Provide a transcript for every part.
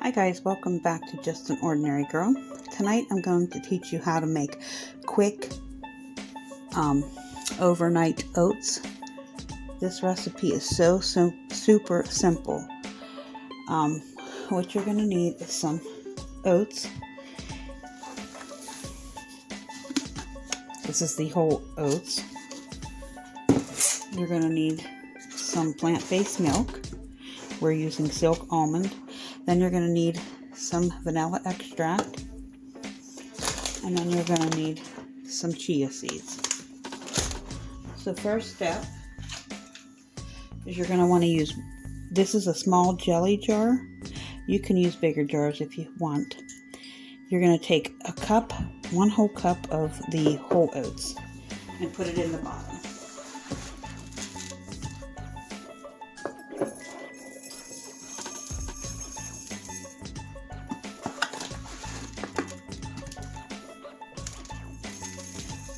Hi guys, welcome back to Just an Ordinary Girl. Tonight I'm going to teach you how to make quick overnight oats. This recipe is so super simple. What you're going to need is some oats. This is the whole oats. You're going to need some plant-based milk. We're using silk almond. Then you're going to need some vanilla extract, and then you're going to need some chia seeds. So first step is you're going to want to use, this is a small jelly jar. You can use bigger jars if you want. You're going to take a cup, one whole cup of the whole oats and put it in the bottom.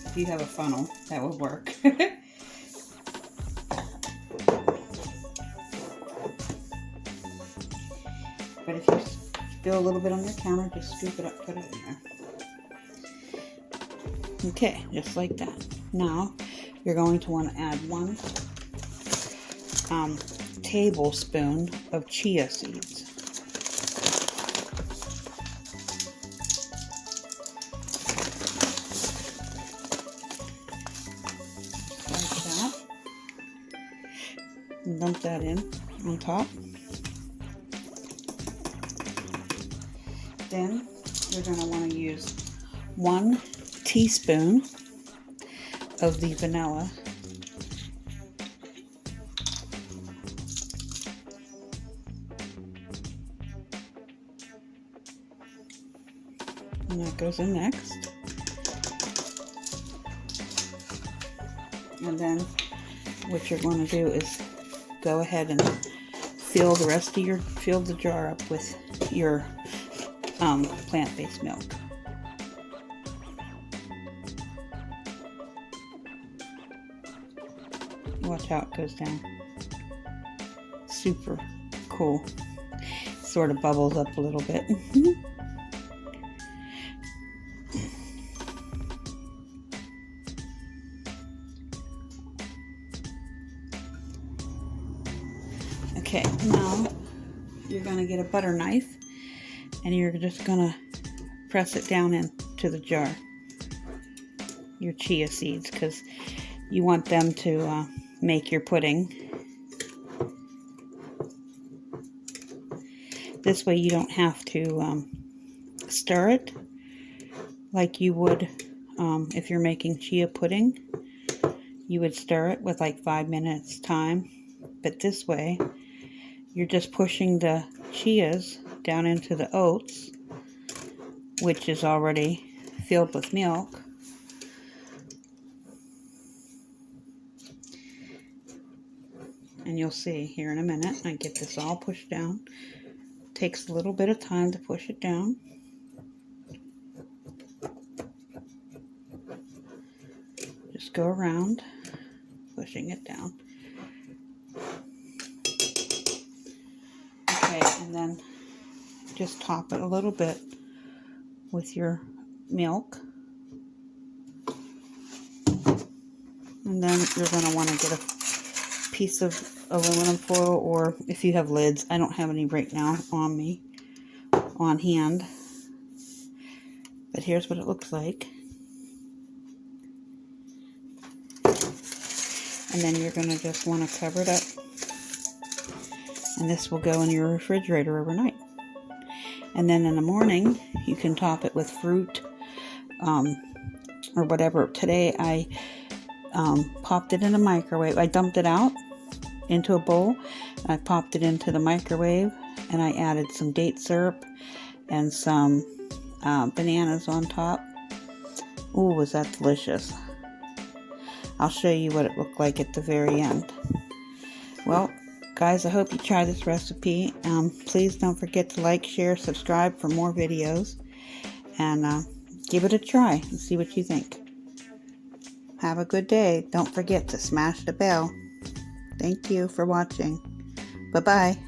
If you have a funnel, that will work. But if you spill a little bit on your counter, just scoop it up, put it in there. Okay, just like that. Now, you're going to want to add 1 tablespoon of chia seeds. And dump that in on top. Then you're going to want to use 1 teaspoon of the vanilla. And that goes in next. And then what you're going to do is go ahead and fill the jar up with your plant-based milk. Watch how it goes down. Super cool. Sort of bubbles up a little bit. Okay, now you're going to get a butter knife and you're just going to press it down into the jar, your chia seeds, because you want them to make your pudding. This way you don't have to stir it like you would if you're making chia pudding. You would stir it with like 5 minutes time, but this way you're just pushing the chias down into the oats, which is already filled with milk. And you'll see here in a minute, I get this all pushed down. Takes a little bit of time to push it down. Just go around, pushing it down. Okay, and then just top it a little bit with your milk. And then you're going to want to get a piece of aluminum foil, or if you have lids. I don't have any right now on hand. But here's what it looks like. And then you're going to just want to cover it up. And this will go in your refrigerator overnight. And then in the morning, you can top it with fruit or whatever. Today I popped it in a microwave. I dumped it out into a bowl. I popped it into the microwave, and I added some date syrup and some bananas on top. Ooh, was that delicious. I'll show you what it looked like at the very end. Well, guys, I hope you try this recipe. Please don't forget to like, share, subscribe for more videos, and give it a try and see what you think. Have a good day. Don't forget to smash the bell. Thank you for watching. Bye-bye.